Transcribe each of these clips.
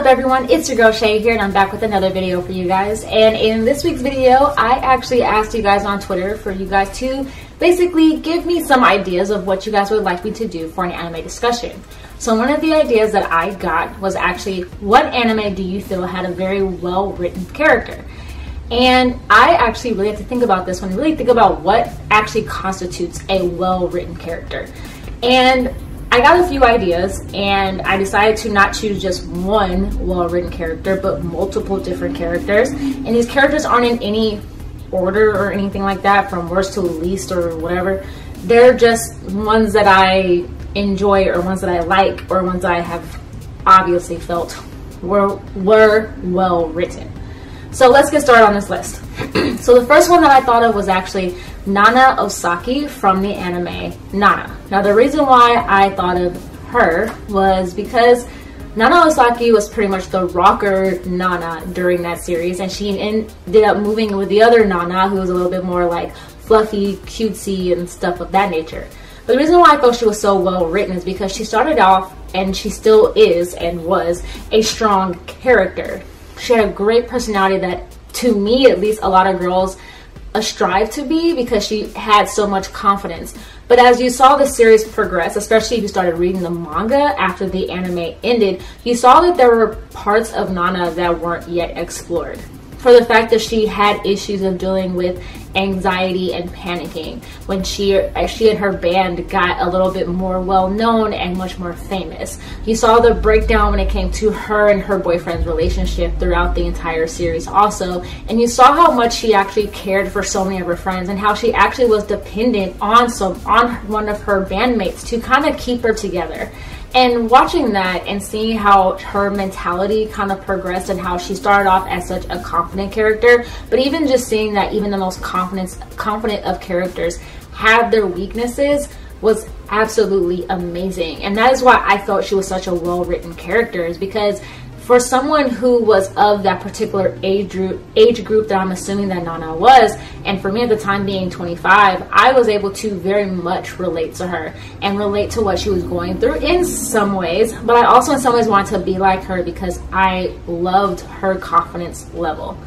everyone? It's your girl Shay here, and I'm back with another video for you guys. And in this week's video, I actually asked you guys on Twitter for you guys to basically give me some ideas of what you guys would like me to do for an anime discussion. So one of the ideas that I got was actually, what anime do you feel had a very well written character? And I actually really had to think about this one, really think about what actually constitutes a well written character. And I got a few ideas, and I decided to not choose just one well-written character, but multiple different characters. And these characters aren't in any order or anything like that, from worst to least or whatever. They're just ones that I enjoy, or ones that I like, or ones that I have obviously felt were well written. So let's get started on this list. So the first one that I thought of was actually Nana Osaki from the anime Nana. Now the reason why I thought of her was because Nana Osaki was pretty much the rocker Nana during that series, and she ended up moving with the other Nana, who was a little bit more like fluffy, cutesy, and stuff of that nature. But the reason why I thought she was so well written is because she started off, and she still is and was, a strong character. She had a great personality that, to me at least, a lot of girls strive to be, because she had so much confidence. But as you saw the series progress, especially if you started reading the manga after the anime ended, you saw that there were parts of Nana that weren't yet explored. For the fact that she had issues of dealing with anxiety and panicking when she and her band got a little bit more well known and much more famous. You saw the breakdown when it came to her and her boyfriend's relationship throughout the entire series also, and you saw how much she actually cared for so many of her friends, and how she actually was dependent on one of her bandmates to kind of keep her together. And watching that and seeing how her mentality kind of progressed, and how she started off as such a confident character, but even just seeing that even the most confident of characters have their weaknesses, was absolutely amazing. And that is why I felt she was such a well-written character, is because for someone who was of that particular age group that I'm assuming that Nana was, and for me at the time being 25, I was able to very much relate to her and relate to what she was going through in some ways, but I also in some ways wanted to be like her because I loved her confidence level.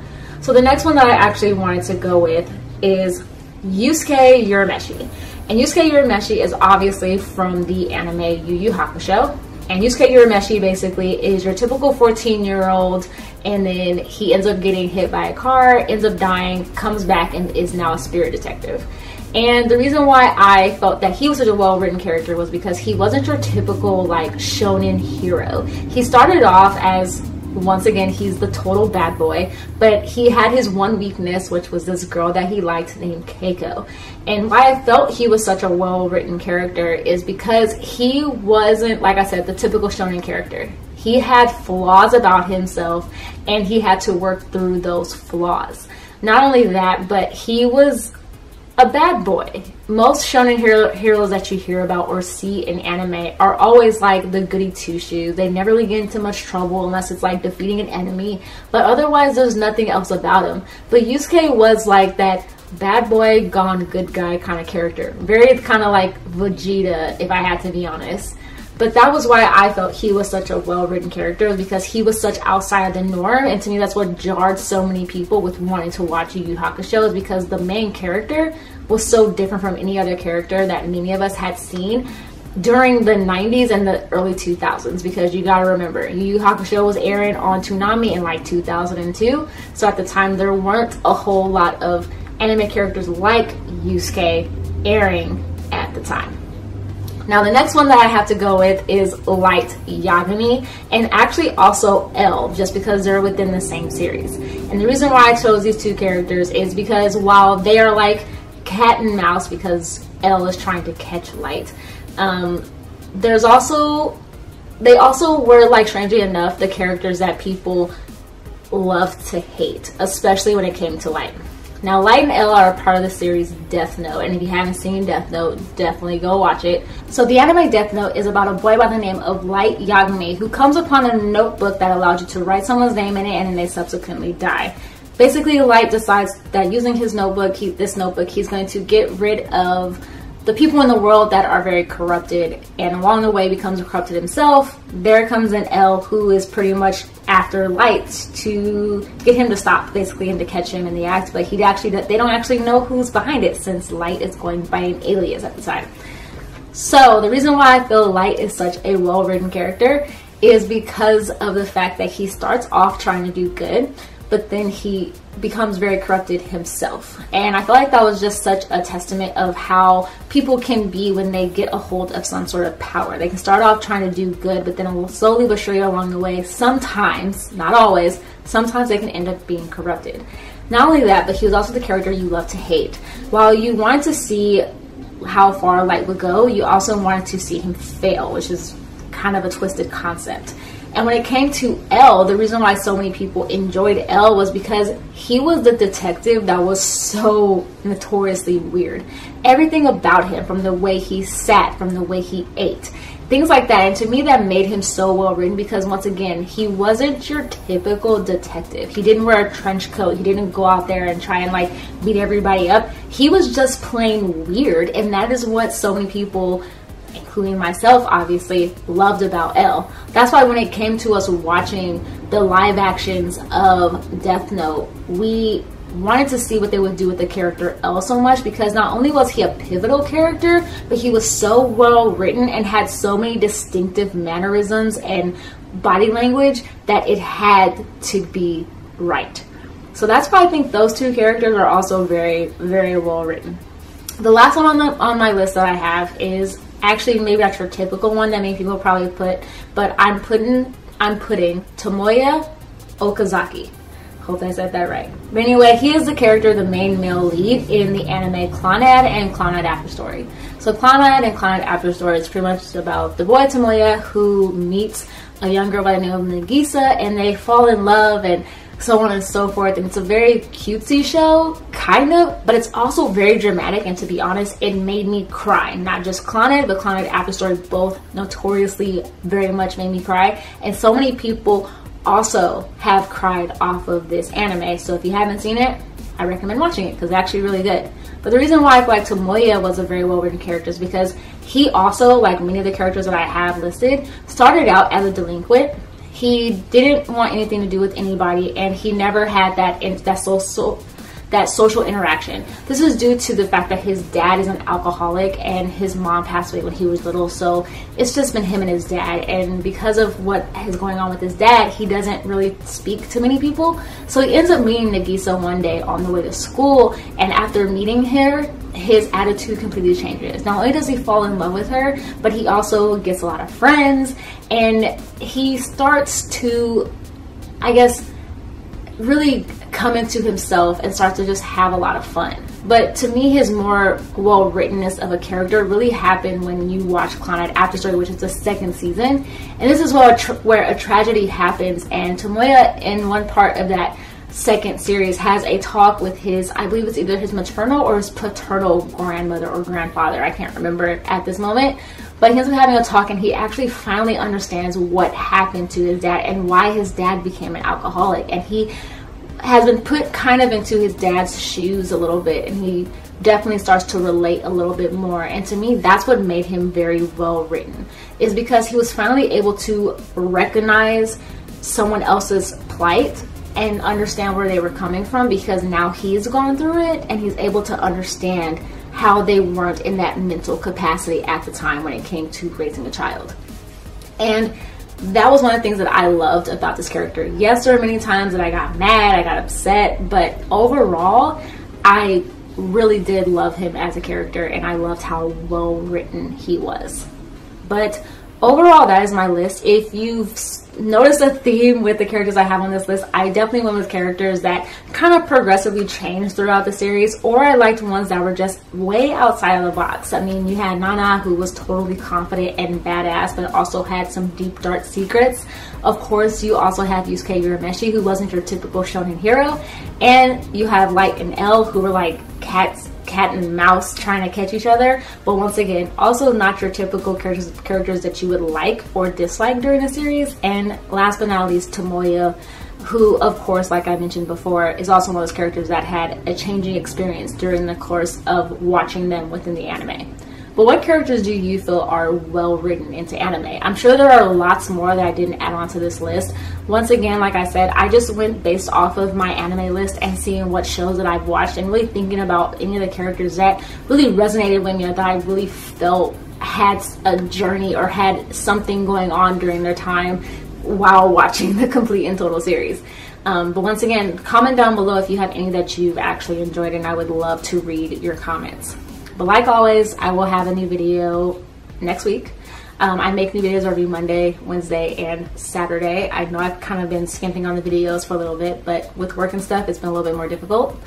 So the next one that I actually wanted to go with is Yusuke Urameshi. And Yusuke Urameshi is obviously from the anime Yu Yu Hakusho. And Yusuke Urameshi basically is your typical 14-year-old, and then he ends up getting hit by a car, ends up dying, comes back, and is now a spirit detective. And the reason why I felt that he was such a well-written character was because he wasn't your typical like shonen hero. He started off as, once again, he's the total bad boy, but he had his one weakness, which was this girl that he liked named Keiko. And why I felt he was such a well-written character is because he wasn't, like I said, the typical shonen character. He had flaws about himself, and he had to work through those flaws. Not only that, but he was a bad boy. Most shonen heroes that you hear about or see in anime are always like the goody two-shoes. They never really get into much trouble unless it's like defeating an enemy, but otherwise there's nothing else about him. But Yusuke was like that bad boy gone good guy kind of character. Very kind of like Vegeta, if I had to be honest. But that was why I felt he was such a well-written character, because he was such outside of the norm, and to me that's what jarred so many people with wanting to watch Yu Yu Hakusho, is because the main character was so different from any other character that many of us had seen during the 90s and the early 2000s, because you gotta remember, Yu Yu Hakusho was airing on Toonami in like 2002, so at the time there weren't a whole lot of anime characters like Yusuke airing at the time. Now the next one that I have to go with is Light Yagami, and actually also L, just because they're within the same series. And the reason why I chose these two characters is because while they are like cat and mouse, because L is trying to catch Light, they also were, like, strangely enough, the characters that people loved to hate, especially when it came to Light. Now, Light and L are a part of the series Death Note, and if you haven't seen Death Note, definitely go watch it. So the anime Death Note is about a boy by the name of Light Yagami, who comes upon a notebook that allows you to write someone's name in it, and then they subsequently die. Basically, Light decides that using his notebook, he's going to get rid of the people in the world that are very corrupted, and along the way becomes corrupted himself. There comes an L who is pretty much after Light to get him to stop, basically, and to catch him in the act. But they don't actually know who's behind it, since Light is going by an alias at the time. So the reason why I feel Light is such a well-written character is because of the fact that he starts off trying to do good, but then he becomes very corrupted himself. And I feel like that was just such a testament of how people can be when they get a hold of some sort of power. They can start off trying to do good, but then slowly but surely along the way, sometimes, not always, sometimes they can end up being corrupted. Not only that, but he was also the character you love to hate. While you wanted to see how far Light would go, you also wanted to see him fail, which is kind of a twisted concept. And when it came to L, the reason why so many people enjoyed L was because he was the detective that was so notoriously weird. Everything about him, from the way he sat, from the way he ate, things like that. And to me, that made him so well written because, once again, he wasn't your typical detective. He didn't wear a trench coat. He didn't go out there and try and like beat everybody up. He was just plain weird. And that is what so many people, including myself, obviously, loved about L. That's why when it came to us watching the live actions of Death Note, we wanted to see what they would do with the character L so much, because not only was he a pivotal character, but he was so well written and had so many distinctive mannerisms and body language that it had to be right. So that's why I think those two characters are also very, very well written. The last one on my list that I have is actually maybe not your typical one that many people probably put, but I'm putting Tomoya Okazaki. Hope I said that right. But anyway, he is the character, the main male lead in the anime Clannad and Clannad After Story. So Clannad and Clannad After Story is pretty much about the boy Tomoya who meets a young girl by the name of Nagisa, and they fall in love and so on and so forth. And it's a very cutesy show, kind of, but it's also very dramatic, and to be honest, it made me cry. Not just Clannad, but Clannad After Story both notoriously very much made me cry, and so many people also have cried off of this anime. So if you haven't seen it, I recommend watching it because it's actually really good. But the reason why I feel like Tomoya was a very well written character is because he also, like many of the characters that I have listed, started out as a delinquent. He didn't want anything to do with anybody, and he never had that social interaction. This is due to the fact that his dad is an alcoholic and his mom passed away when he was little, so it's just been him and his dad. And because of what is going on with his dad, he doesn't really speak to many people. So he ends up meeting Nagisa one day on the way to school, and after meeting her, his attitude completely changes. Not only does he fall in love with her, but he also gets a lot of friends, and he starts to, I guess, really come into himself and start to just have a lot of fun. But to me, his more well-writtenness of a character really happened when you watch Clannad After Story, which is the second season. And this is where a tragedy happens, and Tomoya, in one part of that second series, has a talk with his, I believe it's either his maternal or his paternal grandmother or grandfather, I can't remember at this moment, but he ends up having a talk, and he actually finally understands what happened to his dad and why his dad became an alcoholic. And he has been put kind of into his dad's shoes a little bit, and he definitely starts to relate a little bit more. And to me, that's what made him very well written, is because he was finally able to recognize someone else's plight and understand where they were coming from, because now he's gone through it and he's able to understand how they weren't in that mental capacity at the time when it came to raising a child. And that was one of the things that I loved about this character. Yes, there were many times that I got mad, I got upset, but overall, I really did love him as a character, and I loved how well written he was. But overall, that is my list. If you've noticed a theme with the characters I have on this list, I definitely went with characters that kind of progressively changed throughout the series, or I liked ones that were just way outside of the box. I mean, you had Nana, who was totally confident and badass, but also had some deep, dark secrets. Of course, you also have Yusuke Urameshi, who wasn't your typical shonen hero, and you have Light and L, who were like cat and mouse trying to catch each other, but once again, also not your typical characters that you would like or dislike during the series. And last but not least, Tomoya, who, of course, like I mentioned before, is also one of those characters that had a changing experience during the course of watching them within the anime. But what characters do you feel are well written into anime? I'm sure there are lots more that I didn't add onto this list. Once again, like I said, I just went based off of my anime list and seeing what shows that I've watched and really thinking about any of the characters that really resonated with me, that I really felt had a journey or had something going on during their time while watching the complete and total series. But once again, comment down below if you have any that you've actually enjoyed, and I would love to read your comments. But like always, I will have a new video next week. I make new videos every Monday, Wednesday, and Saturday. I know I've kind of been skimping on the videos for a little bit, but with work and stuff, it's been a little bit more difficult.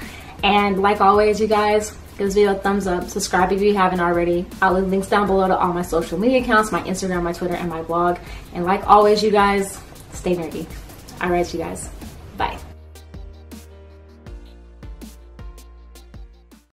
And like always, you guys, give this video a thumbs up. Subscribe if you haven't already. I'll leave links down below to all my social media accounts, my Instagram, my Twitter, and my blog. And like always, you guys, stay nerdy. All right, you guys.